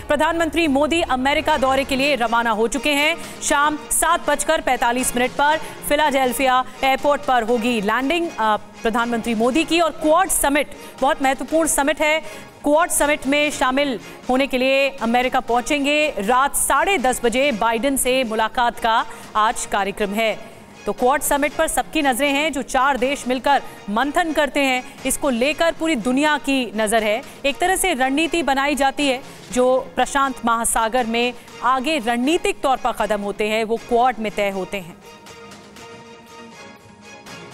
प्रधानमंत्री मोदी अमेरिका दौरे के लिए रवाना हो चुके हैं। शाम 7:45 पर फिलाडेल्फिया एयरपोर्ट पर होगी लैंडिंग प्रधानमंत्री मोदी की। और क्वाड समिट बहुत महत्वपूर्ण समिट है। क्वाड समिट में शामिल होने के लिए अमेरिका पहुंचेंगे। रात 10:30 बजे बाइडेन से मुलाकात का आज कार्यक्रम है। तो क्वाड समिट पर सबकी नजरें हैं। जो 4 देश मिलकर मंथन करते हैं, इसको लेकर पूरी दुनिया की नजर है। एक तरह से रणनीति बनाई जाती है। जो प्रशांत महासागर में आगे रणनीतिक तौर पर कदम होते हैं, वो क्वाड में तय होते हैं।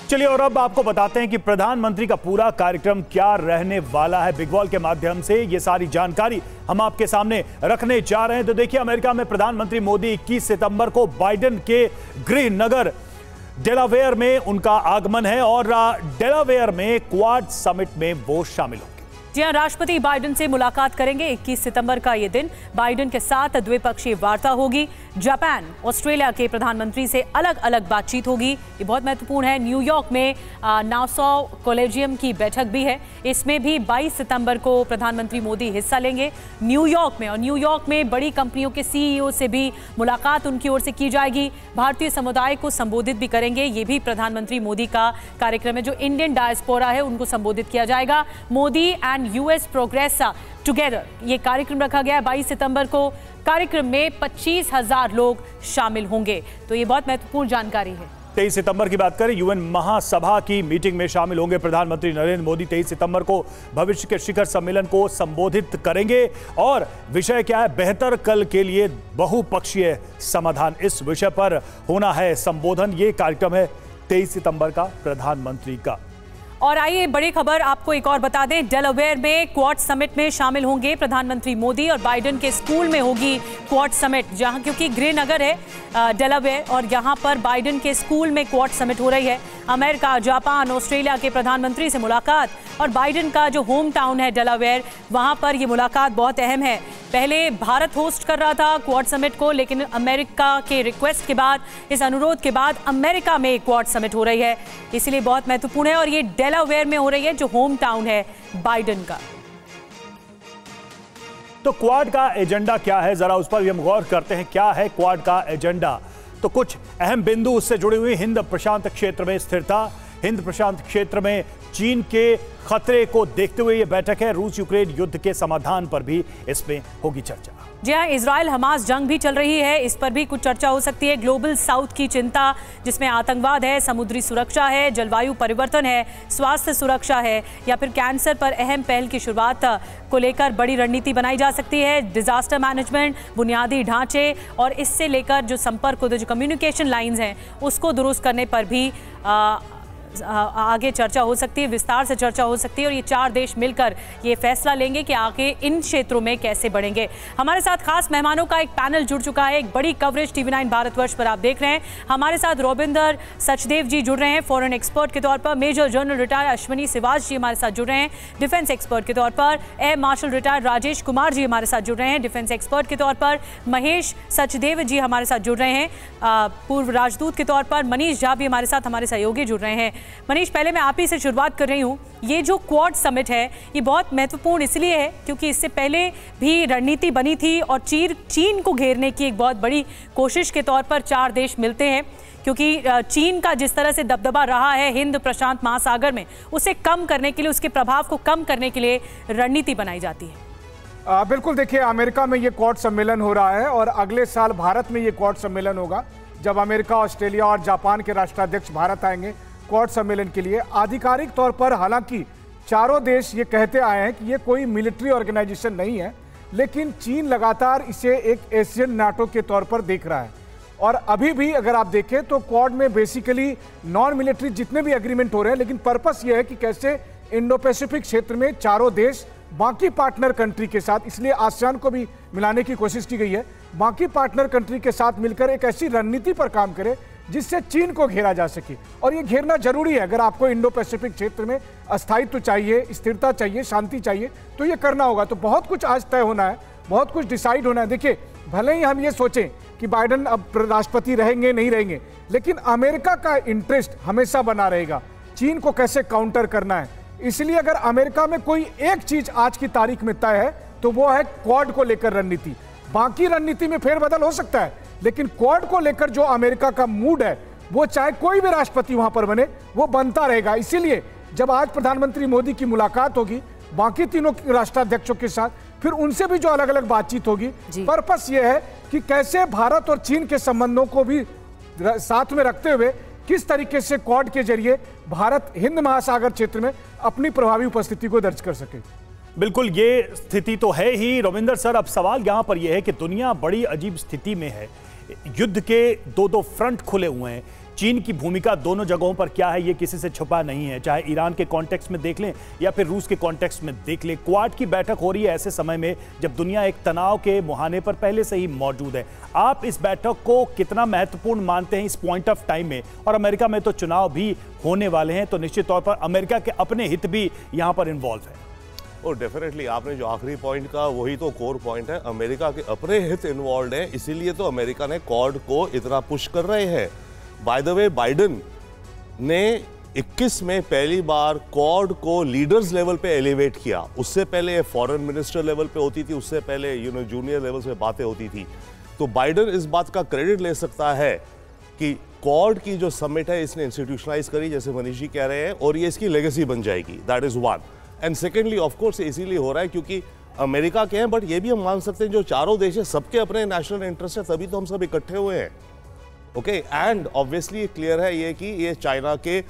चलिए, और अब आपको बताते हैं कि प्रधानमंत्री का पूरा कार्यक्रम क्या रहने वाला है। बिग वॉल के माध्यम से ये सारी जानकारी हम आपके सामने रखने जा रहे हैं। तो देखिए, अमेरिका में प्रधानमंत्री मोदी 21 सितंबर को बाइडेन के गृह नगर डेलावेयर में उनका आगमन है और डेलावेयर में क्वाड समिट में वो शामिल होंगे। जी हां, राष्ट्रपति बाइडेन से मुलाकात करेंगे। 21 सितंबर का ये दिन बाइडेन के साथ द्विपक्षीय वार्ता होगी। जापान, ऑस्ट्रेलिया के प्रधानमंत्री से अलग अलग बातचीत होगी। ये बहुत महत्वपूर्ण है। न्यूयॉर्क में नासौ कॉलेजियम की बैठक भी है। इसमें भी 22 सितंबर को प्रधानमंत्री मोदी हिस्सा लेंगे न्यूयॉर्क में। और न्यूयॉर्क में बड़ी कंपनियों के सीईओ से भी मुलाकात उनकी ओर से की जाएगी। भारतीय समुदाय को संबोधित भी करेंगे। ये भी प्रधानमंत्री मोदी का कार्यक्रम है। जो इंडियन डायस्पोरा है, उनको संबोधित किया जाएगा। Modi and US progress together, ये कार्यक्रम रखा गया है 22 सितंबर को। कार्यक्रम में 25,000 लोग शामिल होंगे। तो ये बहुत महत्वपूर्ण जानकारी है। 23 सितंबर की बात करें, यूएन महासभा की मीटिंग में शामिल होंगे प्रधानमंत्री नरेंद्र मोदी। 23 सितंबर को भविष्य के शिखर सम्मेलन को संबोधित करेंगे। और विषय क्या है? बेहतर कल के लिए बहुपक्षीय समाधान। इस विषय पर होना है संबोधन। ये कार्यक्रम है 23 सितंबर का प्रधानमंत्री का। और आइए बड़ी खबर आपको एक और बता दें। डेलावेयर में क्वाड समिट में शामिल होंगे प्रधानमंत्री मोदी और बाइडेन के स्कूल में होगी क्वाड समिट, जहां क्योंकि गृह नगर है डेलावेयर और यहां पर बाइडेन के स्कूल में क्वाड समिट हो रही है। अमेरिका, जापान, ऑस्ट्रेलिया के प्रधानमंत्री से मुलाकात और बाइडेन का जो होम टाउन है डेलावेयर, वहां पर यह मुलाकात बहुत अहम है। पहले भारत होस्ट कर रहा था क्वाड समिट को, लेकिन अमेरिका के रिक्वेस्ट के बाद, इस अनुरोध के बाद अमेरिका में क्वाड समिट हो रही है। इसलिए बहुत महत्वपूर्ण है और ये डेलावेयर में हो रही है, जो होम टाउन है बाइडेन का। तो क्वाड का एजेंडा क्या है, जरा उस पर भी हम गौर करते हैं। क्या है क्वाड का एजेंडा? तो कुछ अहम बिंदु उससे जुड़े हुए। हिंद प्रशांत क्षेत्र में स्थिरता, हिंद प्रशांत क्षेत्र में चीन के खतरे को देखते हुए यह बैठक है। रूस यूक्रेन युद्ध के समाधान पर भी इसमें होगी चर्चा। जी हाँ, इजराइल हमास जंग भी चल रही है, इस पर भी कुछ चर्चा हो सकती है। ग्लोबल साउथ की चिंता, जिसमें आतंकवाद है, समुद्री सुरक्षा है, जलवायु परिवर्तन है, स्वास्थ्य सुरक्षा है, या फिर कैंसर पर अहम पहल की शुरुआत को लेकर बड़ी रणनीति बनाई जा सकती है। डिजास्टर मैनेजमेंट, बुनियादी ढांचे और इससे लेकर जो संपर्क, जो कम्युनिकेशन लाइंस हैं, उसको दुरुस्त करने पर भी आगे चर्चा हो सकती है, विस्तार से चर्चा हो सकती है। और ये 4 देश मिलकर ये फैसला लेंगे कि आगे इन क्षेत्रों में कैसे बढ़ेंगे। हमारे साथ खास मेहमानों का एक पैनल जुड़ चुका है। एक बड़ी कवरेज TV9 भारतवर्ष पर आप देख रहे हैं। हमारे साथ रविंदर सचदेव जी जुड़ रहे हैं फॉरेन एक्सपर्ट के तौर पर। Major general retired Ashwini Siwach जी हमारे साथ जुड़ रहे हैं डिफेंस एक्सपर्ट के तौर पर। Air marshal retired Rajesh Kumar ji हमारे साथ जुड़ रहे हैं डिफेंस एक्सपर्ट के तौर पर। महेश सचदेव जी हमारे साथ जुड़ रहे हैं पूर्व राजदूत के तौर पर। मनीष झा भी हमारे साथ, हमारे सहयोगी जुड़ रहे हैं। मनीष, पहले मैं आप ही से शुरुआत कर रही हूं। ये जो क्वाड समिट है, ये बहुत महत्वपूर्ण इसलिए है क्योंकि इससे पहले भी रणनीति बनी थी और चीन को घेरने की एक बहुत बड़ी कोशिश के तौर पर 4 देश मिलते हैं। क्योंकि चीन का जिस तरह से दबदबा रहा है हिंद प्रशांत महासागर में, उसे कम करने के लिए, उसके प्रभाव को कम करने के लिए रणनीति बनाई जाती है। बिल्कुल, देखिए, अमेरिका में ये क्वाड सम्मेलन हो रहा है और अगले साल भारत में ये क्वाड सम्मेलन होगा, जब अमेरिका, ऑस्ट्रेलिया और जापान के राष्ट्राध्यक्ष भारत आएंगे क्वाड सम्मेलन के लिए। आधिकारिक तौर पर हालांकि चारों देश ये कहते आए हैं कि ये कोई मिलिट्री ऑर्गेनाइजेशन नहीं है, लेकिन चीन लगातार इसे एक एशियन नाटो के तौर पर देख रहा है। और अभी भी अगर आप देखें तो क्वाड में बेसिकली नॉन मिलिट्री जितने भी एग्रीमेंट हो रहे हैं, लेकिन पर्पस ये है कि कैसे इंडो पैसिफिक क्षेत्र में चारों देश बाकी पार्टनर कंट्री के साथ, इसलिए आसियान को भी मिलाने की कोशिश की गई है, बाकी पार्टनर कंट्री के साथ मिलकर एक ऐसी रणनीति पर काम करे जिससे चीन को घेरा जा सके। और ये घेरना जरूरी है। अगर आपको इंडो पैसिफिक क्षेत्र में अस्थायित्व चाहिए, स्थिरता चाहिए, शांति चाहिए, तो ये करना होगा। तो बहुत कुछ आज तय होना है, बहुत कुछ डिसाइड होना है। देखिए, भले ही हम ये सोचें कि बाइडेन अब राष्ट्रपति रहेंगे नहीं रहेंगे, लेकिन अमेरिका का इंटरेस्ट हमेशा बना रहेगा चीन को कैसे काउंटर करना है। इसलिए अगर अमेरिका में कोई एक चीज आज की तारीख में तय है तो वो है क्वाड को लेकर रणनीति। बाकी रणनीति में फेरबदल हो सकता है, लेकिन क्वाड को लेकर जो अमेरिका का मूड है वो चाहे कोई भी राष्ट्रपति वहां पर बने वो बनता रहेगा। इसीलिए जब आज प्रधानमंत्री मोदी की मुलाकात होगी बाकी तीनों राष्ट्राध्यक्षों के साथ, फिर उनसे भी जो अलग अलग बातचीत होगी, पर्पस ये है कि कैसे भारत और चीन के संबंधों को भी साथ में रखते हुए किस तरीके से क्वाड के जरिए भारत हिंद महासागर क्षेत्र में अपनी प्रभावी उपस्थिति को दर्ज कर सके। बिल्कुल, ये स्थिति तो है ही रविंदर सर। अब सवाल यहां पर यह है कि दुनिया बड़ी अजीब स्थिति में है, युद्ध के दो फ्रंट खुले हुए हैं। चीन की भूमिका दोनों जगहों पर क्या है ये किसी से छुपा नहीं है, चाहे ईरान के कॉन्टेक्स्ट में देख लें या फिर रूस के कॉन्टेक्स्ट में देख लें। क्वाड की बैठक हो रही है ऐसे समय में जब दुनिया एक तनाव के मुहाने पर पहले से ही मौजूद है। आप इस बैठक को कितना महत्वपूर्ण मानते हैं इस पॉइंट ऑफ टाइम में? और अमेरिका में तो चुनाव भी होने वाले हैं, तो निश्चित तौर पर अमेरिका के अपने हित भी यहां पर इन्वॉल्व है। और डेफिनेटली आपने जो आखिरी पॉइंट का वही तो कोर पॉइंट है, अमेरिका के अपने हित इन्वॉल्व है, इसीलिए तो अमेरिका ने क्वाड को इतना पुश कर रहे हैं। बाय द वे, बाइडेन ने 21 में पहली बार क्वाड को लीडर्स लेवल पे एलिवेट किया। उससे पहले फॉरेन मिनिस्टर लेवल पे होती थी, उससे पहले जूनियर लेवल पे बातें होती थी। तो बाइडेन इस बात का क्रेडिट ले सकता है कि क्वाड की जो समिट है इसने इंस्टीट्यूशनलाइज करी, जैसे मनीष जी कह रहे हैं, और ये इसकी लेगेसी बन जाएगी। That is one. And secondly of course इसीलिए हो रहा है क्योंकि अमेरिका के हैं, बट ये भी हम मान सकते हैं जो चारों देश है सबके अपने नेशनल इंटरेस्ट है, तभी तो हम सब इकट्ठे हुए हैं। ओके, एंड ऑब्वियसली क्लियर है ये कि ये चाइना के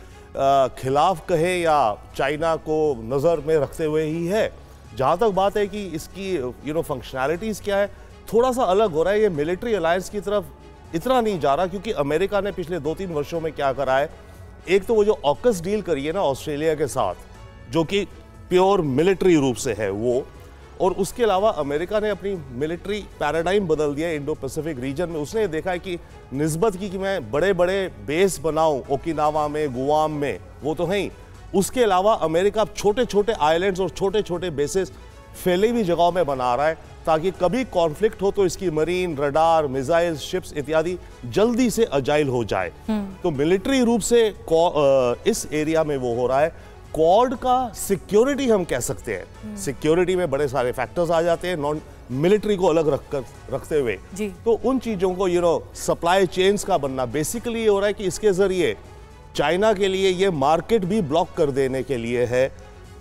खिलाफ कहे या चाइना को नज़र में रखते हुए ही है। जहाँ तक बात है कि इसकी फंक्शनैलिटीज़ क्या है, थोड़ा सा अलग हो रहा है। ये मिलिट्री अलायंस की तरफ इतना नहीं जा रहा क्योंकि अमेरिका ने पिछले 2-3 वर्षों में क्या करा है। एक तो वो जो ऑकस डील करी है ना ऑस्ट्रेलिया के साथ, जो कि प्योर मिलिट्री रूप से है वो, और उसके अलावा अमेरिका ने अपनी मिलिट्री पैराडाइम बदल दिया इंडो पैसिफिक रीजन में। उसने देखा है कि निस्बत की कि मैं बड़े बड़े बेस बनाऊं ओकिनावा में, गुआम में, वो तो नहीं। उसके अलावा अमेरिका छोटे छोटे आइलैंड्स और छोटे छोटे बेसेस फैली हुई जगहों में बना रहा है ताकि कभी कॉन्फ्लिक्ट हो तो इसकी मरीन, रडार, मिसाइल, शिप्स इत्यादि जल्दी से अजाइल हो जाए। तो मिलिट्री रूप से इस एरिया में वो हो रहा है। क्वाड का सिक्योरिटी हम कह सकते हैं, सिक्योरिटी में बड़े सारे फैक्टर्स आ जाते हैं नॉन मिलिट्री को अलग रखते हुए। तो उन चीजों को सप्लाई चेन्स का बनना बेसिकली ये हो रहा है कि इसके जरिए चाइना के लिए ये मार्केट भी ब्लॉक कर देने के लिए है,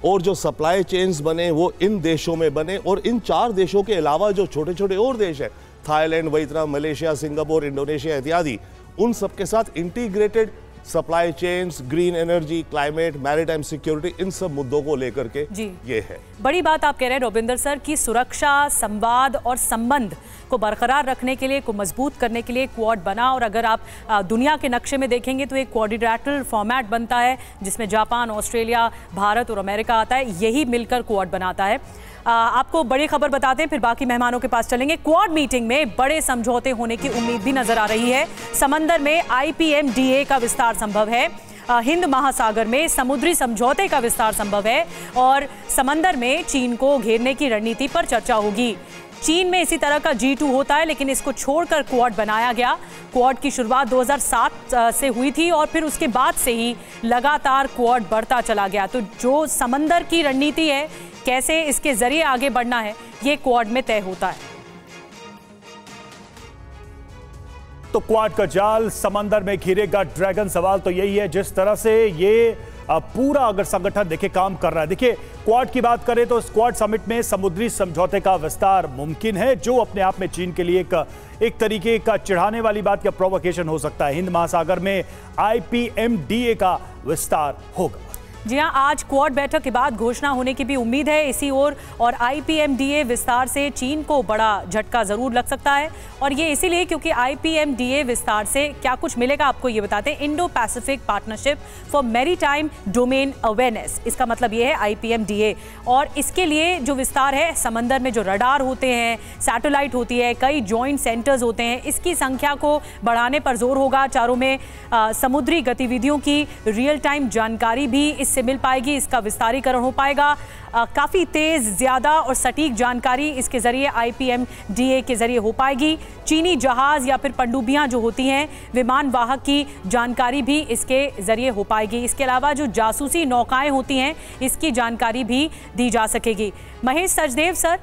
और जो सप्लाई चेन्स बने वो इन देशों में बने, और इन 4 देशों के अलावा जो छोटे छोटे और देश है, Thailand, Vietnam, Malaysia, Singapore, Indonesia इत्यादि, उन सबके साथ integrated supply chains, green energy, climate, maritime security, इन सब मुद्दों को लेकर के ये है। बड़ी बात आप कह रहे हैं रविंदर सर की सुरक्षा, संवाद और संबंध को बरकरार रखने के लिए, को मजबूत करने के लिए क्वाड बना। और अगर आप दुनिया के नक्शे में देखेंगे तो एक क्वाड्रिलैटरल फॉर्मेट बनता है जिसमें जापान, ऑस्ट्रेलिया, भारत और अमेरिका आता है, यही मिलकर क्वाड बनाता है। आपको बड़ी खबर बताते हैं, फिर बाकी मेहमानों के पास चलेंगे। क्वाड मीटिंग में बड़े समझौते होने की उम्मीद भी नजर आ रही है। समंदर में IPMDA का विस्तार संभव है, हिंद महासागर में समुद्री समझौते का विस्तार संभव है, और समंदर में चीन को घेरने की रणनीति पर चर्चा होगी। चीन में इसी तरह का G2 होता है, लेकिन इसको छोड़कर क्वाड बनाया गया। क्वाड की शुरुआत 2007 से हुई थी और फिर उसके बाद से ही लगातार क्वाड बढ़ता चला गया। तो जो समंदर की रणनीति है, कैसे इसके जरिए आगे बढ़ना है, ये क्वाड में तय होता है। तो क्वाड का जाल समंदर में घिरेगा ड्रैगन, सवाल तो यही है जिस तरह से ये पूरा अगर संगठन देखिए काम कर रहा है। देखिए क्वाड की बात करें तो क्वाड समिट में समुद्री समझौते का विस्तार मुमकिन है, जो अपने आप में चीन के लिए एक तरीके का चिढ़ाने वाली बात या प्रोवोकेशन हो सकता है। हिंद महासागर में IPMDA का विस्तार होगा। जी हाँ, आज क्वाड बैठक के बाद घोषणा होने की भी उम्मीद है इसी ओर, और IPMDA विस्तार से चीन को बड़ा झटका जरूर लग सकता है। और ये इसीलिए क्योंकि IPMDA विस्तार से क्या कुछ मिलेगा आपको ये बताते हैं। Indo Pacific partnership for maritime domain awareness, इसका मतलब ये है IPMDA। और इसके लिए जो विस्तार है, समंदर में जो रडार होते हैं, सैटेलाइट होती है, कई जॉइंट सेंटर्स होते हैं, इसकी संख्या को बढ़ाने पर जोर होगा। चारों में समुद्री गतिविधियों की रियल टाइम जानकारी भी इस इससे मिल पाएगी, इसका विस्तारीकरण हो पाएगा। काफ़ी तेज़, ज़्यादा और सटीक जानकारी इसके ज़रिए IPMDA के ज़रिए हो पाएगी। चीनी जहाज़ या फिर पनडुब्बियाँ जो होती हैं, विमान वाहक की जानकारी भी इसके ज़रिए हो पाएगी। इसके अलावा जो जासूसी नौकाएं होती हैं, इसकी जानकारी भी दी जा सकेगी। महेश सचदेव सर,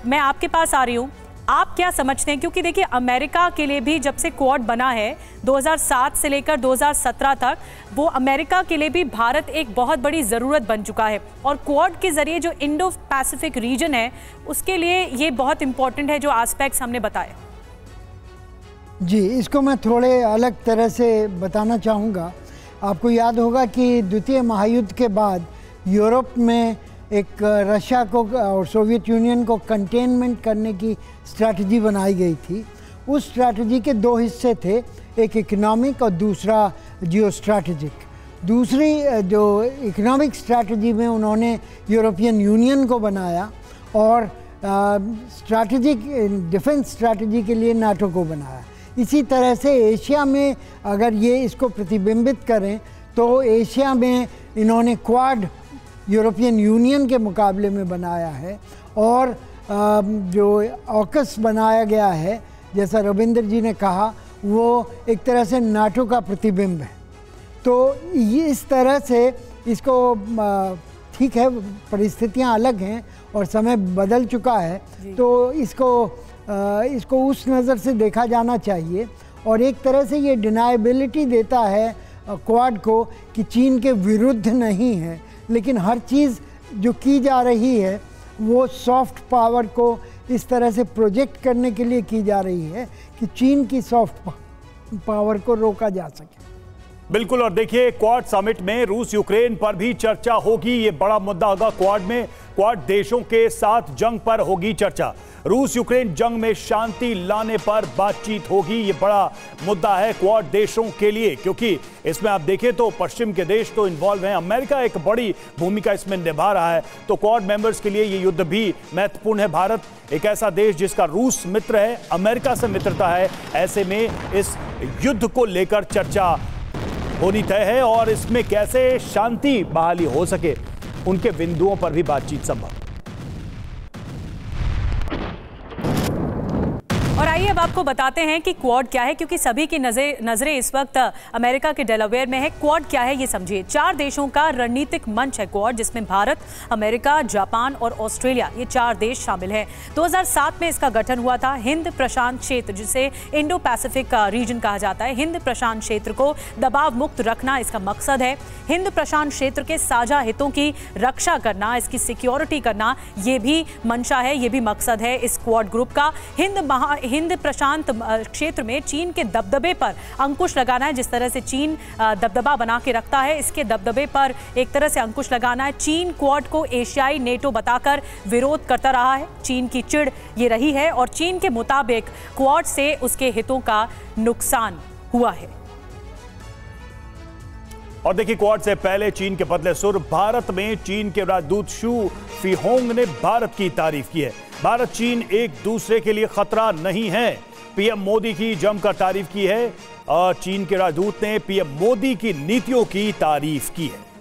मैं आपके पास आ रही हूँ। आप क्या समझते हैं, क्योंकि देखिए अमेरिका के लिए भी जब से क्वाड बना है 2007 से लेकर 2017 तक, वो अमेरिका के लिए भी भारत एक बहुत बड़ी ज़रूरत बन चुका है और क्वाड के ज़रिए जो इंडो पैसिफिक रीजन है उसके लिए ये बहुत इंपॉर्टेंट है, जो एस्पेक्ट्स हमने बताए। जी, इसको मैं थोड़े अलग तरह से बताना चाहूँगा। आपको याद होगा कि द्वितीय महायुद्ध के बाद यूरोप में एक रशिया को और सोवियत यूनियन को कंटेनमेंट करने की स्ट्रैटेजी बनाई गई थी। उस स्ट्रैटेजी के दो हिस्से थे, एक इकोनॉमिक और दूसरा जियो स्ट्रैटेजिक। दूसरी जो इकोनॉमिक स्ट्रैटेजी में उन्होंने यूरोपियन यूनियन को बनाया और स्ट्रैटेजिक डिफेंस स्ट्रैटेजी के लिए नाटो को बनाया। इसी तरह से एशिया में अगर ये इसको प्रतिबिंबित करें तो एशिया में इन्होंने क्वाड यूरोपियन यूनियन के मुकाबले में बनाया है और जो ऑकस बनाया गया है, जैसा रविंद्र जी ने कहा, वो एक तरह से नाटो का प्रतिबिंब है। तो ये इस तरह से इसको, ठीक है परिस्थितियां अलग हैं और समय बदल चुका है, तो इसको उस नज़र से देखा जाना चाहिए। और एक तरह से ये डिनाइबिलिटी देता है क्वाड को कि चीन के विरुद्ध नहीं है, लेकिन हर चीज़ जो की जा रही है वो सॉफ्ट पावर को इस तरह से प्रोजेक्ट करने के लिए की जा रही है कि चीन की सॉफ्ट पावर को रोका जा सके। बिल्कुल, और देखिए क्वाड समिट में रूस यूक्रेन पर भी चर्चा होगी। ये बड़ा मुद्दा होगा क्वाड में। क्वाड देशों के साथ जंग पर होगी चर्चा। रूस यूक्रेन जंग में शांति लाने पर बातचीत होगी। ये बड़ा मुद्दा है क्वाड देशों के लिए, क्योंकि इसमें आप देखें तो पश्चिम के देश तो इन्वॉल्व हैं, अमेरिका एक बड़ी भूमिका इसमें निभा रहा है। तो क्वाड मेंबर्स के लिए ये युद्ध भी महत्वपूर्ण है। भारत एक ऐसा देश जिसका रूस मित्र है, अमेरिका से मित्रता है, ऐसे में इस युद्ध को लेकर चर्चा होनी तय है और इसमें कैसे शांति बहाली हो सके उनके बिंदुओं पर भी बातचीत संभव। और आइए अब आपको बताते हैं कि क्वाड क्या है, क्योंकि सभी की नजरें इस वक्त अमेरिका के डेलावेयर में है। क्वाड क्या है ये समझिए। 4 देशों का रणनीतिक मंच है क्वाड, जिसमें भारत, अमेरिका, जापान और ऑस्ट्रेलिया, ये 4 देश शामिल हैं। 2007 में इसका गठन हुआ था। हिंद प्रशांत क्षेत्र, जिसे इंडो पैसिफिक रीजन कहा जाता है, हिंद प्रशांत क्षेत्र को दबाव मुक्त रखना इसका मकसद है। हिंद प्रशांत क्षेत्र के साझा हितों की रक्षा करना, इसकी सिक्योरिटी करना, ये भी मंशा है, ये भी मकसद है इस क्वाड ग्रुप का। हिंद प्रशांत क्षेत्र में चीन के दबदबे पर अंकुश लगाना है। जिस तरह से चीन दबदबा बना के रखता है, इसके दबदबे पर एक तरह से अंकुश लगाना है। चीन क्वाड को एशियाई नेटो बताकर विरोध करता रहा है। चीन की चिढ़ ये रही है और चीन के मुताबिक क्वाड से उसके हितों का नुकसान हुआ है। और देखिए क्वाड से पहले चीन के बदले सुर। भारत में चीन के राजदूत शू फीहोंग ने भारत की तारीफ की है। भारत चीन एक दूसरे के लिए खतरा नहीं है, पीएम मोदी की जमकर तारीफ की है। और चीन के राजदूत ने पीएम मोदी की नीतियों की तारीफ की है।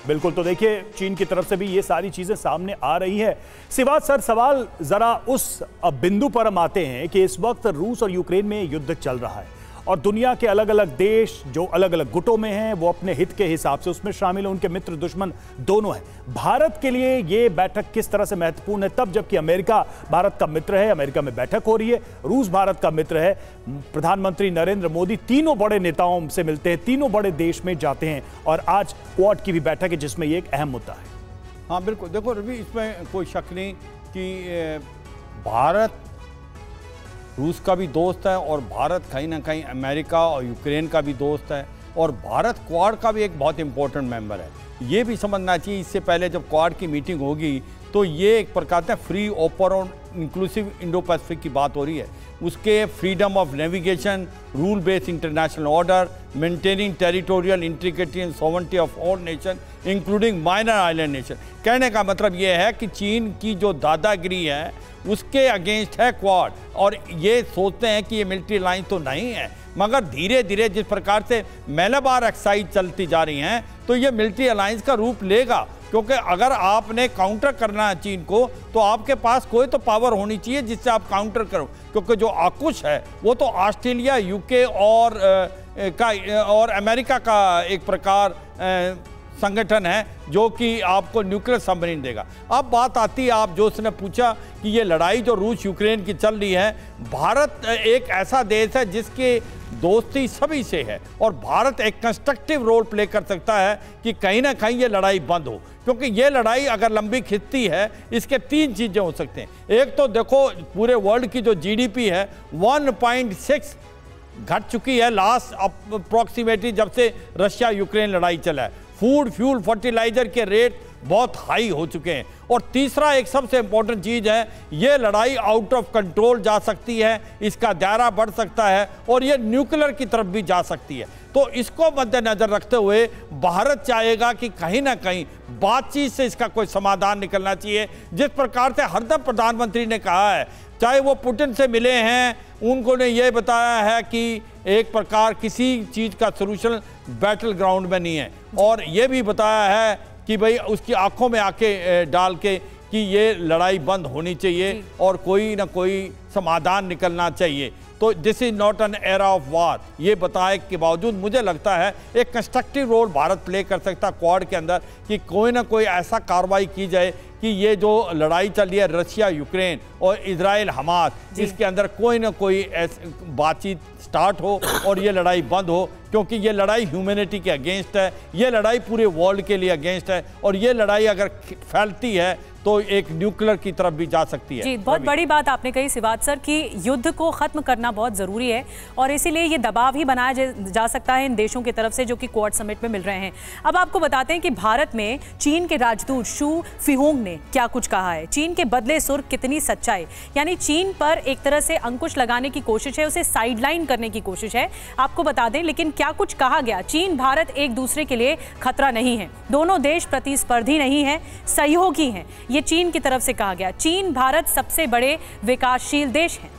बिल्कुल, तो देखिए चीन की तरफ से भी ये सारी चीजें सामने आ रही है। सिवाज सर, सवाल जरा उस बिंदु पर हम आते हैं कि इस वक्त रूस और यूक्रेन में युद्ध चल रहा है और दुनिया के अलग अलग देश जो अलग अलग गुटों में हैं वो अपने हित के हिसाब से उसमें शामिल हैं, उनके मित्र दुश्मन दोनों हैं। भारत के लिए ये बैठक किस तरह से महत्वपूर्ण है, तब जबकि अमेरिका भारत का मित्र है, अमेरिका में बैठक हो रही है, रूस भारत का मित्र है। प्रधानमंत्री नरेंद्र मोदी तीनों बड़े नेताओं से मिलते हैं, तीनों बड़े देश में जाते हैं और आज क्वाड की भी बैठक है जिसमें ये एक अहम मुद्दा है। हाँ बिल्कुल, देखो रवि, इसमें कोई शक नहीं कि भारत रूस का भी दोस्त है और भारत कहीं ना कहीं अमेरिका और यूक्रेन का भी दोस्त है और भारत क्वाड का भी एक बहुत इंपॉर्टेंट मेंबर है। ये भी समझना चाहिए। इससे पहले जब क्वाड की मीटिंग होगी तो ये एक प्रकार से फ्री, ओपन और इंक्लूसिव इंडो पैसिफिक की बात हो रही है। उसके freedom of navigation, rule based international order, maintaining territorial integrity and sovereignty of all nation including minor island nation. कहने का मतलब ये है कि चीन की जो दादागिरी है उसके अगेंस्ट है क्वाड, और ये सोचते हैं कि ये मिलिट्री लाइन तो नहीं है, मगर धीरे धीरे जिस प्रकार से मलाबार एक्साइज चलती जा रही हैं तो ये मिलिट्री अलायंस का रूप लेगा। क्योंकि अगर आपने काउंटर करना है चीन को तो आपके पास कोई तो पावर होनी चाहिए जिससे आप काउंटर करो, क्योंकि जो AUKUS है वो तो ऑस्ट्रेलिया, यूके और अमेरिका का एक प्रकार संगठन है जो कि आपको न्यूक्लियर सबमरीन देगा। अब बात आती है, आप जो उसने पूछा कि ये लड़ाई जो रूस यूक्रेन की चल रही है, भारत एक ऐसा देश है जिसकी दोस्ती सभी से है और भारत एक कंस्ट्रक्टिव रोल प्ले कर सकता है कि कहीं ना कहीं ये लड़ाई बंद हो, क्योंकि ये लड़ाई अगर लंबी खिंचती है इसके 3 चीज़ें हो सकते हैं। एक तो देखो पूरे वर्ल्ड की जो GDP है 1.6 घट चुकी है लास्ट अप्रॉक्सीमेटली जब से रशिया यूक्रेन लड़ाई चला है। फूड, फ्यूल, फर्टिलाइजर के रेट बहुत हाई हो चुके हैं। और तीसरा एक सबसे इंपॉर्टेंट चीज़ है, ये लड़ाई आउट ऑफ कंट्रोल जा सकती है, इसका दायरा बढ़ सकता है और ये न्यूक्लियर की तरफ भी जा सकती है। तो इसको मद्देनजर रखते हुए भारत चाहेगा कि कहीं ना कहीं बातचीत से इसका कोई समाधान निकलना चाहिए। जिस प्रकार से हरदम प्रधानमंत्री ने कहा है, चाहे वो पुतिन से मिले हैं, उनको ने ये बताया है कि एक प्रकार किसी चीज़ का सलूशन बैटल ग्राउंड में नहीं है, और ये भी बताया है कि भाई उसकी आंखों में आंखें डाल के कि ये लड़ाई बंद होनी चाहिए और कोई ना कोई समाधान निकलना चाहिए। तो this is not an era of war, ये बताए के बावजूद मुझे लगता है एक कंस्ट्रक्टिव रोल भारत प्ले कर सकता क्वाड के अंदर कि कोई ना कोई ऐसा कार्रवाई की जाए कि ये जो लड़ाई चल रही है रशिया यूक्रेन और इजराइल हमास, इसके अंदर कोई ना कोई बातचीत स्टार्ट हो और ये लड़ाई बंद हो, क्योंकि ये लड़ाई ह्यूमैनिटी के अगेंस्ट है, ये लड़ाई पूरे वर्ल्ड के लिए अगेंस्ट है, और ये लड़ाई अगर फैलती है तो एक न्यूक्लियर की तरफ भी जा सकती है। जी, बहुत बड़ी बात आपने कही सिवात सर कि युद्ध को खत्म करना बहुत जरूरी है और इसीलिए ये दबाव ही बनाया जा सकता है इन देशों की तरफ से जो कि क्वाड समिट में मिल रहे हैं। अब आपको बताते हैं कि भारत में चीन के राजदूत शू फिहोंग ने क्या कुछ कहा है। चीन के बदले सुर कितनी सच्चाई, यानी चीन पर एक तरह से अंकुश लगाने की कोशिश है, उसे साइडलाइन करने की कोशिश है। आपको बता दें लेकिन क्या कुछ कहा गया। चीन भारत एक दूसरे के लिए खतरा नहीं है, दोनों देश प्रतिस्पर्धी नहीं है, सहयोगी हैं, ये चीन की तरफ से कहा गया। चीन भारत सबसे बड़े विकासशील देश हैं।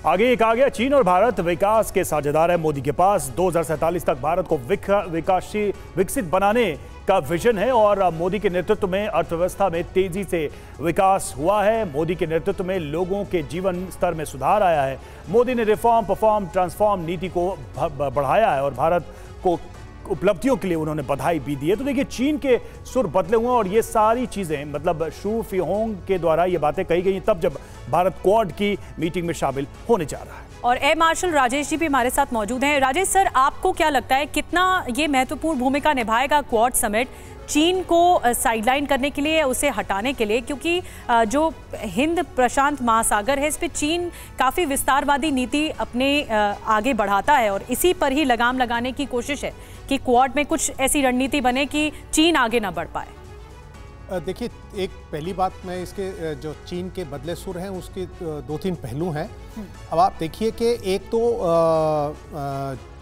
आगे कहा गया चीन और भारत विकास के साझेदार है। मोदी के पास 2047 तक भारत को विकसित बनाने का विजन है और मोदी के नेतृत्व में अर्थव्यवस्था में तेजी से विकास हुआ है। मोदी के नेतृत्व में लोगों के जीवन स्तर में सुधार आया है। मोदी ने रिफॉर्म, परफॉर्म, ट्रांसफॉर्म नीति को बढ़ाया है और भारत को उपलब्धियों के लिए उन्होंने बधाई भी दी है। तो देखिए चीन के सुर बदले हुए और ये सारी चीजें मतलब शू फिहोंग के द्वारा ये बातें कही गई तब जब भारत क्वाड की मीटिंग में शामिल होने जा रहा है। और एयर मार्शल राजेश जी भी हमारे साथ मौजूद हैं। राजेश सर, आपको क्या लगता है कितना ये महत्वपूर्ण भूमिका निभाएगा क्वाड समिट चीन को साइडलाइन करने के लिए, उसे हटाने के लिए, क्योंकि जो हिंद प्रशांत महासागर है इस पे चीन काफ़ी विस्तारवादी नीति अपने आगे बढ़ाता है और इसी पर ही लगाम लगाने की कोशिश है कि क्वाड में कुछ ऐसी रणनीति बने कि चीन आगे ना बढ़ पाए। देखिए, एक पहली बात मैं इसके जो चीन के बदले सुर हैं उसके 2-3 पहलू हैं। अब आप देखिए कि एक तो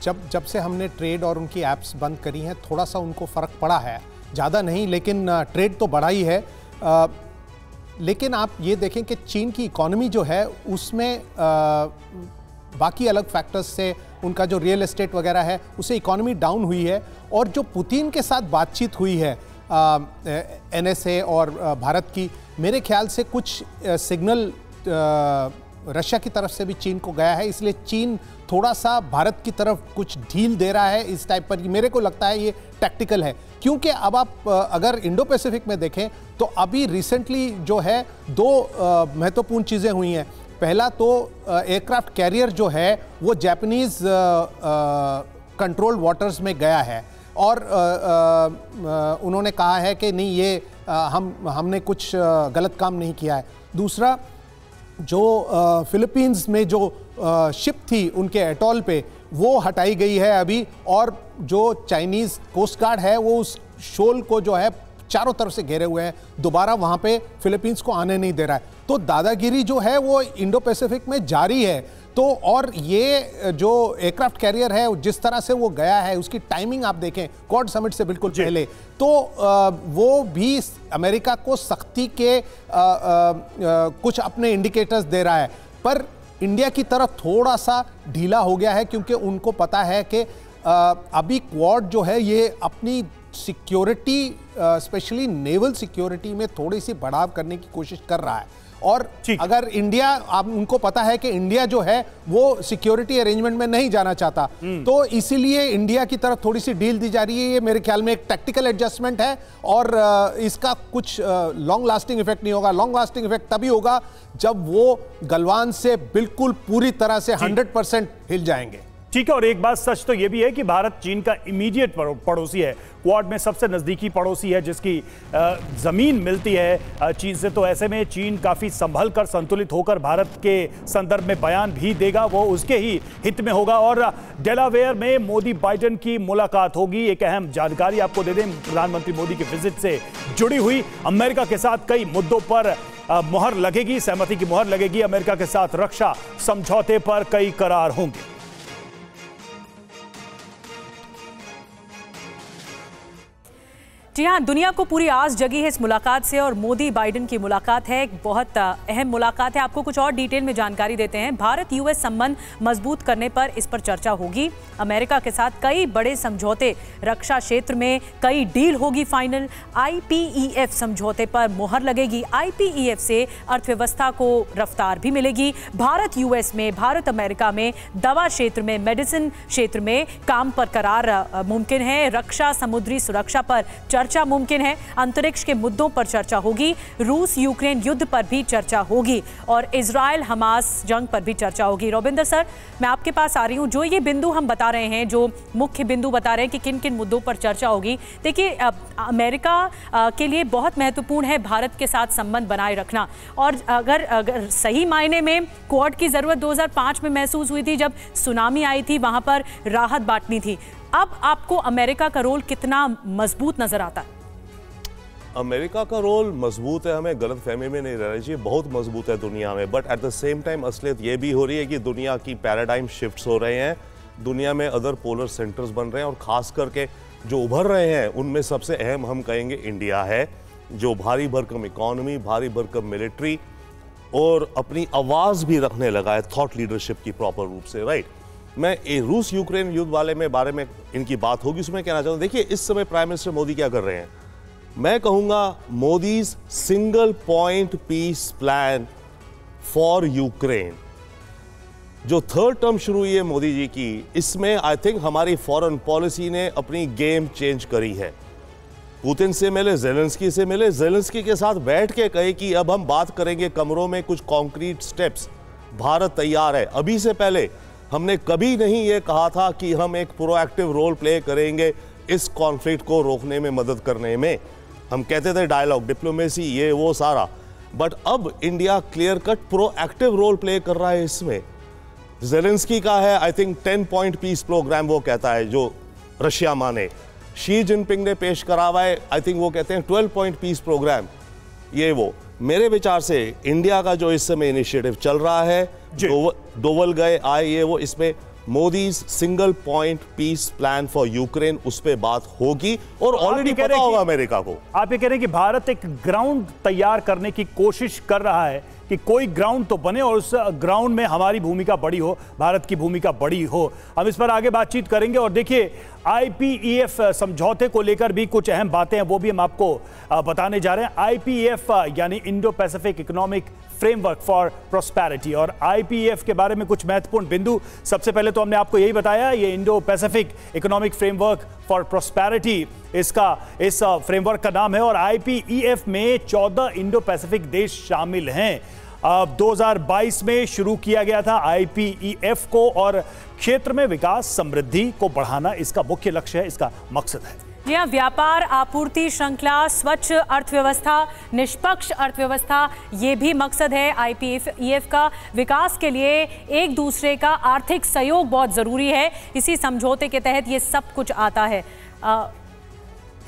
जब से हमने ट्रेड और उनकी ऐप्स बंद करी हैं थोड़ा सा उनको फ़र्क पड़ा है, ज़्यादा नहीं लेकिन ट्रेड तो बढ़ा ही है। लेकिन आप ये देखें कि चीन की इकॉनमी जो है उसमें बाकी अलग फैक्टर्स से उनका जो रियल एस्टेट वगैरह है उससे इकॉनमी डाउन हुई है। और जो पुतिन के साथ बातचीत हुई है NSA और भारत की, मेरे ख्याल से कुछ सिग्नल रशिया की तरफ से भी चीन को गया है, इसलिए चीन थोड़ा सा भारत की तरफ कुछ ढील दे रहा है इस टाइप पर। मेरे को लगता है ये टैक्टिकल है, क्योंकि अब आप अगर इंडो पैसिफिक में देखें तो अभी रिसेंटली जो है 2 महत्वपूर्ण चीज़ें हुई हैं। पहला तो एयरक्राफ्ट कैरियर जो है वो जापानीज कंट्रोल्ड वाटर्स में गया है और उन्होंने कहा है कि नहीं ये हमने कुछ गलत काम नहीं किया है। दूसरा, जो फिलीपींस में जो शिप थी उनके एटॉल पे वो हटाई गई है अभी, और जो चाइनीज़ कोस्ट गार्ड है वो उस शोल को जो है चारों तरफ से घेरे हुए हैं, दोबारा वहां पे फिलीपींस को आने नहीं दे रहा है। तो दादागिरी जो है वो इंडो पैसिफिक में जारी है। तो और ये जो एयरक्राफ्ट कैरियर है जिस तरह से वो गया है, उसकी टाइमिंग आप देखें क्वाड समिट से बिल्कुल पहले, तो वो भी अमेरिका को सख्ती के कुछ अपने इंडिकेटर्स दे रहा है। पर इंडिया की तरफ थोड़ा सा ढीला हो गया है, क्योंकि उनको पता है कि अभी क्वाड जो है ये अपनी सिक्योरिटी, स्पेशली नेवल सिक्योरिटी में थोड़ी सी बढ़ाव करने की कोशिश कर रहा है। और अगर इंडिया, आप उनको पता है कि इंडिया जो है वो सिक्योरिटी अरेंजमेंट में नहीं जाना चाहता, तो इसीलिए इंडिया की तरफ थोड़ी सी डील दी जा रही है। ये मेरे ख्याल में एक टैक्टिकल एडजस्टमेंट है और इसका कुछ लॉन्ग लास्टिंग इफेक्ट नहीं होगा। लॉन्ग लास्टिंग इफेक्ट तभी होगा जब वो गलवान से बिल्कुल पूरी तरह से 100% हिल जाएंगे। ठीक है, और एक बात सच तो यह भी है कि भारत चीन का इमीडिएट पड़ोसी है, क्वाड में सबसे नजदीकी पड़ोसी है, जिसकी जमीन मिलती है चीन से। तो ऐसे में चीन काफी संभल कर, संतुलित होकर भारत के संदर्भ में बयान भी देगा, वो उसके ही हित में होगा। और डेलावेयर में मोदी बाइडेन की मुलाकात होगी। एक अहम जानकारी आपको दे दें, प्रधानमंत्री मोदी की विजिट से जुड़ी हुई अमेरिका के साथ कई मुद्दों पर मुहर लगेगी, सहमति की मुहर लगेगी। अमेरिका के साथ रक्षा समझौते पर कई करार होंगे। जी हाँ, दुनिया को पूरी आस जगी है इस मुलाकात से और मोदी बाइडेन की मुलाकात है, एक बहुत अहम मुलाकात है। आपको कुछ और डिटेल में जानकारी देते हैं। भारत यूएस संबंध मजबूत करने पर इस पर चर्चा होगी। अमेरिका के साथ कई बड़े समझौते, रक्षा क्षेत्र में कई डील होगी फाइनल। IPEF समझौते पर मुहर लगेगी। IPEF से अर्थव्यवस्था को रफ्तार भी मिलेगी। भारत यूएस में, भारत अमेरिका में दवा क्षेत्र में, मेडिसिन क्षेत्र में काम पर करार मुमकिन है। रक्षा, समुद्री सुरक्षा पर चर्चा मुमकिन है। अंतरिक्ष के मुद्दों पर चर्चा होगी। रूस यूक्रेन युद्ध पर भी चर्चा होगी और इजराइल हमास जंग पर भी चर्चा होगी। रविंदर सर, मैं आपके पास आ रही हूं। जो ये बिंदु हम बता रहे हैं, जो मुख्य बिंदु बता रहे हैं कि किन किन मुद्दों पर चर्चा होगी, देखिए अमेरिका के लिए बहुत महत्वपूर्ण है भारत के साथ संबंध बनाए रखना। और अगर सही मायने में क्वाड की जरूरत 2005 में महसूस हुई थी, जब सुनामी आई थी, वहां पर राहत बांटनी थी। अब आपको अमेरिका का रोल कितना मजबूत नजर आता है? अमेरिका का रोल मजबूत है, हमें गलतफहमी में नहीं रहना चाहिए, बहुत मजबूत है दुनिया में। But at the same time असलियत ये भी हो रही है कि दुनिया की पैराडाइम शिफ्ट्स हो रहे हैं, दुनिया में अदर पोलर सेंटर्स बन रहे हैं, और खास करके जो उभर रहे हैं उनमें सबसे अहम हम कहेंगे इंडिया है, जो भारी भरकम इकॉनमी, भारी भरकम मिलिट्री और अपनी आवाज़ भी रखने लगा है थॉट लीडरशिप की प्रॉपर रूप से, राइट। मैं रूस यूक्रेन युद्ध वाले में बारे में इनकी बात होगी, उसमें कहना चाहता हूँ, देखिए इस समय प्राइम मिनिस्टर मोदी क्या कर रहे हैं। मैं कहूँगा Modi's single point peace plan for Ukraine, जो थर्ड टर्म शुरू हुई है मोदी जी की, इसमें आई थिंक हमारी फॉरेन पॉलिसी ने अपनी गेम चेंज करी है। पुतिन से मिले, जेलेंस्की से मिले, जेलेंस्की के साथ बैठ के कहे कि अब हम बात करेंगे कमरों में कुछ कॉन्क्रीट स्टेप्स, भारत तैयार है। अभी से पहले हमने कभी नहीं ये कहा था कि हम एक प्रोएक्टिव रोल प्ले करेंगे इस कॉन्फ्लिक्ट को रोकने में, मदद करने में। हम कहते थे डायलॉग, डिप्लोमेसी, ये वो सारा, बट अब India clear cut proactive role play कर रहा है इसमें। जेलेंस्की का है I think 10 point peace program, वो कहता है, जो रशिया माने। शी जिनपिंग ने पेश करा हुआ है, आई थिंक वो कहते हैं 12 पॉइंट पीस प्रोग्राम, ये वो। मेरे विचार से इंडिया का जो इस समय इनिशिएटिव चल रहा है, डोवल गए आए, ये वो, इसमें Modi single point peace plan for Ukraine, उस पे बात होगी और ऑलरेडी पता होगा अमेरिका को। आप ये कह रहे हैं कि भारत एक ग्राउंड तैयार करने की कोशिश कर रहा है कि कोई ग्राउंड तो बने और उस ग्राउंड में हमारी भूमिका बड़ी हो, भारत की भूमिका बड़ी हो। हम इस पर आगे बातचीत करेंगे। और देखिए IPEF समझौते को लेकर भी कुछ अहम बातें हैं, वो भी हम आपको बताने जा रहे हैं। IPEF यानी Indo Pacific economic framework for prosperity, और IPEF के बारे में कुछ महत्वपूर्ण बिंदु। सबसे पहले तो हमने आपको यही बताया, ये Indo Pacific economic framework for prosperity इस फ्रेमवर्क का नाम है, और IPEF में 14 इंडो पैसिफिक देश शामिल हैं। 2022 में शुरू किया गया था IPEF को, और क्षेत्र में विकास, समृद्धि को बढ़ाना इसका मुख्य लक्ष्य है, इसका मकसद है। यह व्यापार, आपूर्ति श्रृंखला, स्वच्छ अर्थव्यवस्था, निष्पक्ष अर्थव्यवस्था, ये भी मकसद है IPEF का। विकास के लिए एक दूसरे का आर्थिक सहयोग बहुत जरूरी है। इसी समझौते के तहत ये सब कुछ आता है।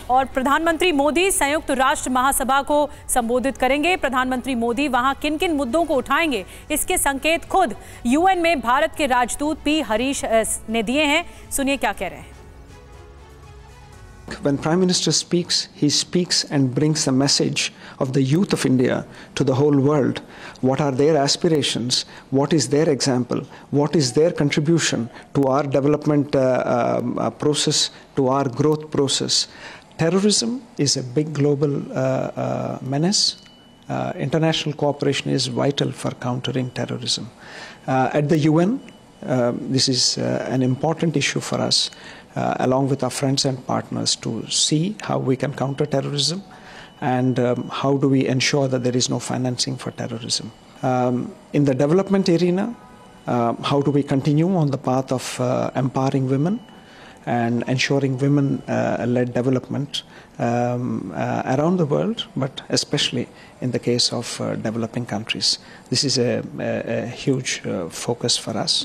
और प्रधानमंत्री मोदी संयुक्त राष्ट्र महासभा को संबोधित करेंगे। प्रधानमंत्री मोदी वहां किन किन मुद्दों को उठाएंगे, इसके संकेत खुद यूएन में भारत के राजदूत पी हरीश ने दिए हैं। सुनिए क्या कह रहे हैं। When Prime Minister speaks, he speaks and brings the message of the youth of India to the whole world. What are their aspirations? What is their example? What is their contribution to our development process, to our growth process? Terrorism is a big global menace. International cooperation is vital for countering terrorism. At the UN, this is an important issue for us. Along with our friends and partners, to see how we can counter terrorism and how do we ensure that there is no financing for terrorism. In the development arena, how do we continue on the path of empowering women and ensuring women-led development around the world, but especially in the case of developing countries. This is a huge focus for us.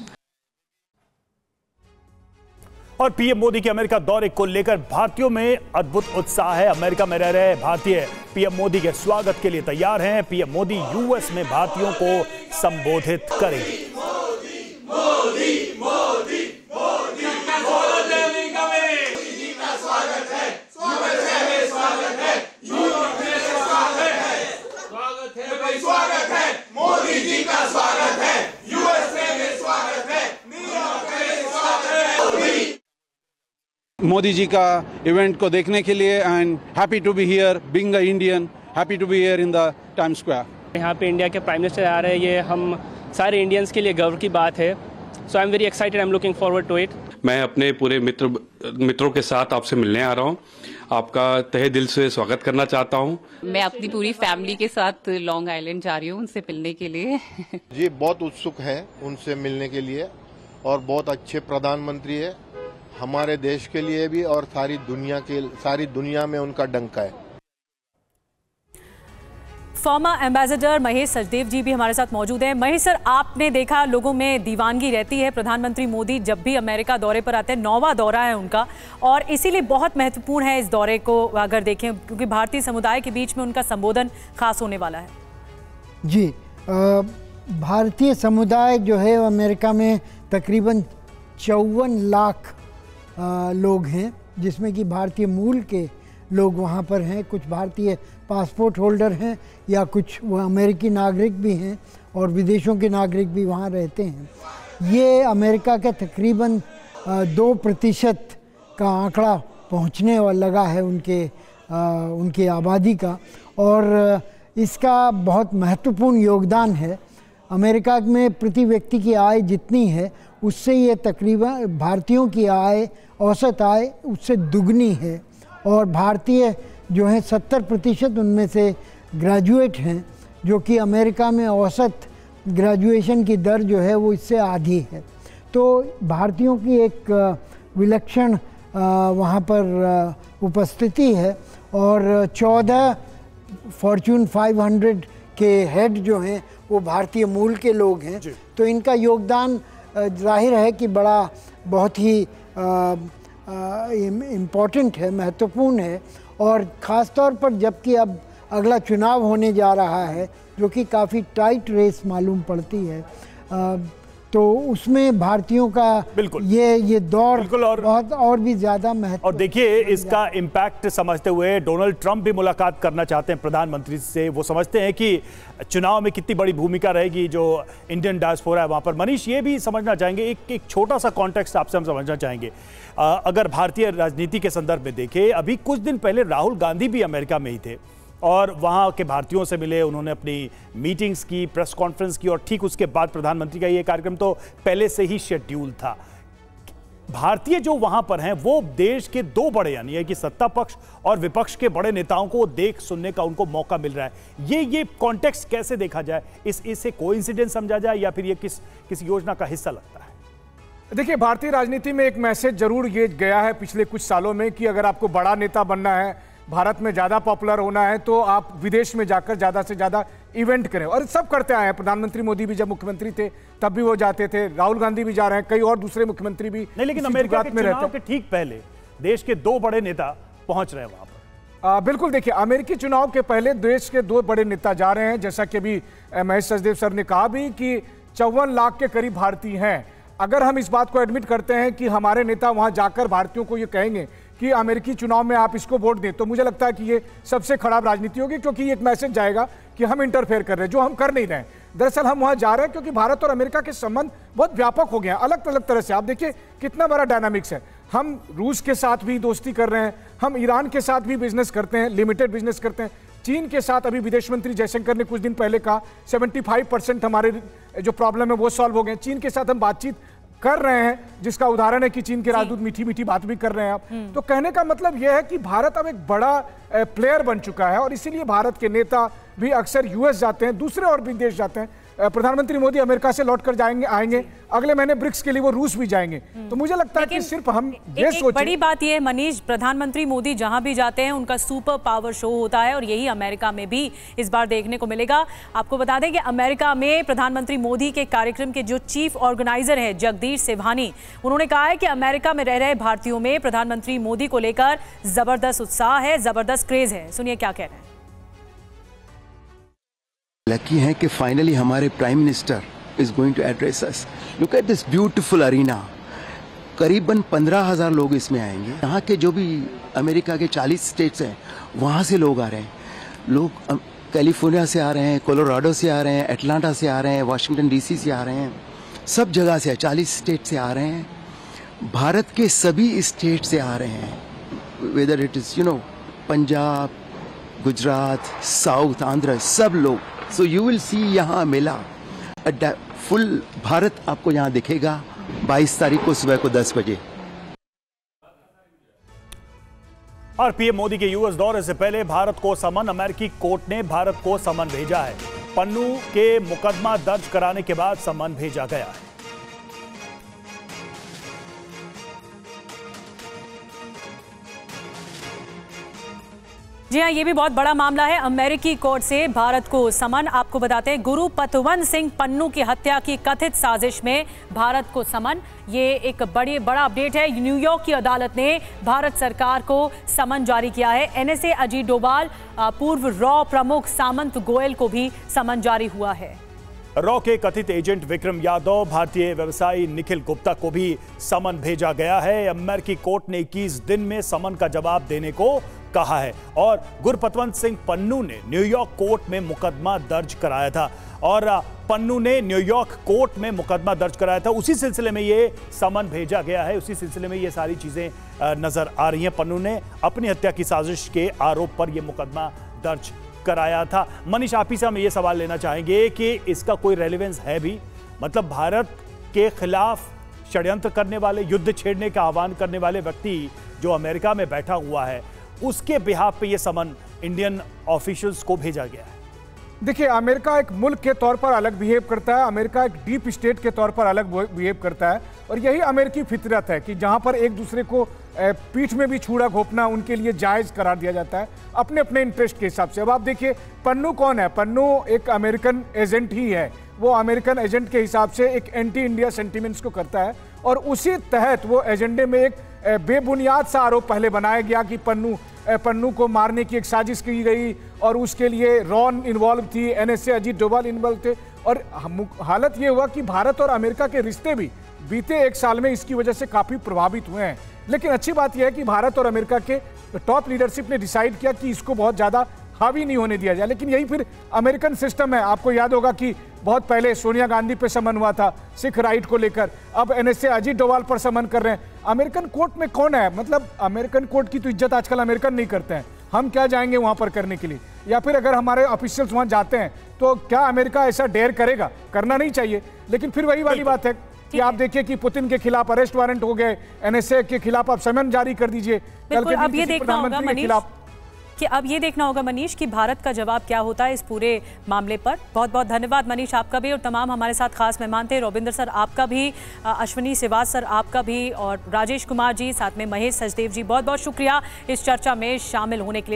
और PM Modi के America दौरे को लेकर भारतीयों में अद्भुत उत्साह है। अमेरिका में रह रहे भारतीय पीएम मोदी के स्वागत के लिए तैयार हैं। पीएम मोदी यूएस में भारतीयों को संबोधित करेंगे। मोदी जी का इवेंट को देखने के लिए and happy to be here being a Indian, happy to be here in the Times Square. यहाँ पे इंडिया के प्राइम मिनिस्टर आ रहे हैं, ये हम सारे इंडियंस के लिए गर्व की बात है। So I am very excited, I am looking forward to it. मैं अपने पूरे मित्रों के साथ आपसे मिलने आ रहा हूँ। आपका तहे दिल से स्वागत करना चाहता हूँ। मैं अपनी पूरी फैमिली के साथ लॉन्ग आइलैंड जा रही हूँ उनसे मिलने के लिए। जी बहुत उत्सुक है उनसे मिलने के लिए और बहुत अच्छे प्रधानमंत्री है हमारे देश के लिए भी और सारी दुनिया में उनका डंका है। फॉर्मर एम्बेसडर महेश सचदेव जी भी हमारे साथ मौजूद हैं। महेश सर, आपने देखा लोगों में दीवानगी रहती है। प्रधानमंत्री मोदी जब भी अमेरिका दौरे पर आते हैं, 9वां दौरा है उनका, और इसीलिए बहुत महत्वपूर्ण है इस दौरे को अगर देखें, क्योंकि भारतीय समुदाय के बीच में उनका संबोधन खास होने वाला है। जी, भारतीय समुदाय जो है अमेरिका में तकरीबन 54 लाख लोग हैं, जिसमें कि भारतीय मूल के लोग वहाँ पर हैं। कुछ भारतीय पासपोर्ट होल्डर हैं या कुछ वह अमेरिकी नागरिक भी हैं और विदेशों के नागरिक भी वहाँ रहते हैं। ये अमेरिका के तकरीबन 2% का आंकड़ा पहुँचने लगा है उनके आबादी का, और इसका बहुत महत्वपूर्ण योगदान है। अमेरिका में प्रति व्यक्ति की आय जितनी है उससे ये तकरीबन भारतीयों की आय, औसत आय उससे दुगनी है। और भारतीय जो हैं 70% उनमें से ग्रेजुएट हैं, जो कि अमेरिका में औसत ग्रेजुएशन की दर जो है वो इससे आधी है। तो भारतीयों की एक विलक्षण वहाँ पर उपस्थिति है और 14 फॉर्च्यून 500 के हेड जो हैं वो भारतीय मूल के लोग हैं। तो इनका योगदान जाहिर है कि बहुत ही इम्पॉर्टेंट है, महत्वपूर्ण है। और ख़ास तौर पर जबकि अब अगला चुनाव होने जा रहा है, जो कि काफ़ी टाइट रेस मालूम पड़ती है, तो उसमें भारतीयों का बिल्कुल ये दौर बिल्कुल और भी ज़्यादा महत्व। और देखिए, इसका इम्पैक्ट समझते हुए डोनाल्ड ट्रंप भी मुलाकात करना चाहते हैं प्रधानमंत्री से। वो समझते हैं कि चुनाव में कितनी बड़ी भूमिका रहेगी जो इंडियन डायस्पोरा है वहाँ पर। मनीष, ये भी समझना चाहेंगे, एक छोटा सा कॉन्टेक्स्ट आपसे हम समझना चाहेंगे। अगर भारतीय राजनीति के संदर्भ में देखें, अभी कुछ दिन पहले राहुल गांधी भी अमेरिका में ही थे और वहाँ के भारतीयों से मिले, उन्होंने अपनी मीटिंग्स की, प्रेस कॉन्फ्रेंस की, और ठीक उसके बाद प्रधानमंत्री का ये कार्यक्रम तो पहले से ही शेड्यूल था। भारतीय जो वहाँ पर हैं वो देश के 2 बड़े, यानी कि सत्ता पक्ष और विपक्ष के बड़े नेताओं को देख सुनने का उनको मौका मिल रहा है। ये कॉन्टेक्स्ट कैसे देखा जाए? इसे कोइंसिडेंस समझा जाए या फिर ये किस योजना का हिस्सा लगता है? देखिए, भारतीय राजनीति में एक मैसेज जरूर ये गया है पिछले कुछ सालों में कि अगर आपको बड़ा नेता बनना है, भारत में ज़्यादा पॉपुलर होना है, तो आप विदेश में जाकर ज़्यादा से ज़्यादा इवेंट करें। और सब करते आए हैं। प्रधानमंत्री मोदी भी जब मुख्यमंत्री थे तब भी वो जाते थे, राहुल गांधी भी जा रहे हैं, कई और दूसरे मुख्यमंत्री भी। नहीं, लेकिन अमेरिका के चुनाव के ठीक पहले देश के 2 बड़े नेता पहुंच रहे हैं वहां पर? बिल्कुल, देखिए, अमेरिकी चुनाव के पहले देश के 2 बड़े नेता जा रहे हैं, जैसा कि अभी महेश सचदेव सर ने कहा भी कि 54 लाख के करीब भारतीय हैं। अगर हम इस बात को एडमिट करते हैं कि हमारे नेता वहां जाकर भारतीयों को ये कहेंगे कि अमेरिकी चुनाव में आप इसको वोट दें, तो मुझे लगता है कि ये सबसे खराब राजनीति होगी, क्योंकि एक मैसेज जाएगा कि हम इंटरफेयर कर रहे हैं, जो हम कर नहीं रहे हैं। दरअसल हम वहां जा रहे हैं क्योंकि भारत और अमेरिका के संबंध बहुत व्यापक हो गए हैं, अलग अलग तरह से। आप देखिए कितना बड़ा डायनामिक्स है। हम रूस के साथ भी दोस्ती कर रहे हैं, हम ईरान के साथ भी बिजनेस करते हैं, लिमिटेड बिजनेस करते हैं। चीन के साथ अभी विदेश मंत्री जयशंकर ने कुछ दिन पहले कहा 75% हमारे जो प्रॉब्लम है वो सॉल्व हो गए। चीन के साथ हम बातचीत कर रहे हैं, जिसका उदाहरण है कि चीन के राजदूत मीठी मीठी बात भी कर रहे हैं आप। तो कहने का मतलब यह है कि भारत अब एक बड़ा प्लेयर बन चुका है, और इसीलिए भारत के नेता भी अक्सर यूएस जाते हैं, दूसरे और भी देश जाते हैं। प्रधानमंत्री मोदी अमेरिका से लौटकर आएंगे, अगले महीने ब्रिक्स के लिए वो रूस भी जाएंगे। तो मुझे लगता है कि सिर्फ हम ये सोचें। बड़ी बात यह है मनीष, प्रधानमंत्री मोदी जहां भी जाते हैं उनका सुपर पावर शो होता है, और यही अमेरिका में भी इस बार देखने को मिलेगा। आपको बता दें कि अमेरिका में प्रधानमंत्री मोदी के कार्यक्रम के जो चीफ ऑर्गेनाइजर हैं जगदीश सेवहानी, उन्होंने कहा है कि अमेरिका में रह रहे भारतीयों में प्रधानमंत्री मोदी को लेकर जबरदस्त उत्साह है, जबरदस्त क्रेज है। सुनिए क्या कह रहे हैं। लकी हैं कि फाइनली हमारे prime minister is going to address us. Look at this beautiful arena. करीबन 15,000 लोग इसमें आएंगे। यहाँ के जो भी अमेरिका के 40 स्टेट्स हैं वहाँ से लोग आ रहे हैं। लोग कैलिफोर्निया से आ रहे हैं, कोलोराडो से आ रहे हैं, एटलांटा से आ रहे हैं, वाशिंगटन डीसी से आ रहे हैं, सब जगह से 40 स्टेट से आ रहे हैं। भारत के सभी स्टेट से आ रहे हैं, whether it is Punjab, Gujarat, south, Andhra, सब लोग। सो यू विल सी यहाँ मेला फुल भारत आपको यहाँ दिखेगा 22 तारीख को सुबह को 10 बजे। और पीएम मोदी के यूएस दौरे से पहले भारत को समन, अमेरिकी कोर्ट ने भारत को समन भेजा है। पन्नू के मुकदमा दर्ज कराने के बाद समन भेजा गया है। जी हाँ, ये भी बहुत बड़ा मामला है। अमेरिकी कोर्ट से भारत को समन। आपको बताते हैं गुरु पतवंत सिंह पन्नू की हत्या की कथित साजिश में भारत को समन। ये एक बड़ा अपडेट है। न्यूयॉर्क की अदालत ने भारत सरकार को समन जारी किया है। एनएसए अजीत डोभाल, पूर्व रॉ प्रमुख सामंत गोयल को भी समन जारी हुआ है। रॉ के कथित एजेंट विक्रम यादव, भारतीय व्यवसायी निखिल गुप्ता को भी समन भेजा गया है। अमेरिकी कोर्ट ने 21 दिन में समन का जवाब देने को कहा है। और गुरपतवंत सिंह पन्नू ने न्यूयॉर्क कोर्ट में मुकदमा दर्ज कराया था, और पन्नू ने न्यूयॉर्क कोर्ट में मुकदमा दर्ज कराया था। उसी सिलसिले में ये समन भेजा गया है, उसी सिलसिले में ये सारी चीजें नजर आ रही हैं। पन्नू ने अपनी हत्या की साजिश के आरोप पर यह मुकदमा दर्ज कराया था। मनीष, आप ही से हम ये सवाल लेना चाहेंगे कि इसका कोई रेलेवेंस है भी? मतलब भारत के खिलाफ षड्यंत्र करने वाले, युद्ध छेड़ने का आह्वान करने वाले व्यक्ति जो अमेरिका में बैठा हुआ है, उसके बिहाफ पे ये समन इंडियन ऑफिशियल्स को भेजा गया है। देखिए, अमेरिका एक मुल्क के तौर पर अलग बिहेव करता है, अमेरिका एक डीप स्टेट के तौर पर अलग बिहेव करता है, और यही अमेरिकी फितरत है कि जहां पर एक दूसरे को पीठ में भी छुरा घोंपना उनके लिए जायज करार दिया जाता है अपने अपने इंटरेस्ट के हिसाब से। अब आप देखिए, पन्नू कौन है? पन्नू एक अमेरिकन एजेंट ही है। वो अमेरिकन एजेंट के हिसाब से एक एंटी इंडिया सेंटिमेंट्स को करता है, और उसी तहत वो एजेंडे में एक बेबुनियाद सा आरोप पहले बनाया गया कि पन्नू को मारने की एक साजिश की गई, और उसके लिए रॉन इन्वॉल्व थी, एनएसए अजीत डोभाल इन्वॉल्व थे। और हालत ये हुआ कि भारत और अमेरिका के रिश्ते भी बीते 1 साल में इसकी वजह से काफ़ी प्रभावित हुए हैं। लेकिन अच्छी बात यह है कि भारत और अमेरिका के टॉप लीडरशिप ने डिसाइड किया कि इसको बहुत ज़्यादा हावी नहीं होने दिया जाए। लेकिन यही फिर अमेरिकन सिस्टम है। आपको याद होगा कि बहुत पहले सोनिया गांधी पे समन हुआ था सिख राइट को लेकर, अब एनएसए अजीत डोभाल पर समन कर रहे हैं। अमेरिकन कोर्ट में कौन है? मतलब अमेरिकन कोर्ट की तो इज्जत आजकल अमेरिकन नहीं करते हैं। हम क्या जाएंगे वहां पर करने के लिए? या फिर अगर हमारे ऑफिशियल्स वहां जाते हैं तो क्या अमेरिका ऐसा डेयर करेगा? करना नहीं चाहिए। लेकिन फिर वही वाली बात है कि आप देखिए कि पुतिन के खिलाफ अरेस्ट वारंट हो गए, एनएसए के खिलाफ आप समन जारी कर दीजिए। कल के अब ये देखना होगा मनीष कि भारत का जवाब क्या होता है इस पूरे मामले पर। बहुत बहुत धन्यवाद मनीष, आपका भी, और तमाम हमारे साथ खास मेहमान थे। रविंदर सर आपका भी, अश्विनी श्रीवास सर आपका भी, और राजेश कुमार जी, साथ में महेश सचदेव जी, बहुत बहुत शुक्रिया इस चर्चा में शामिल होने के लिए।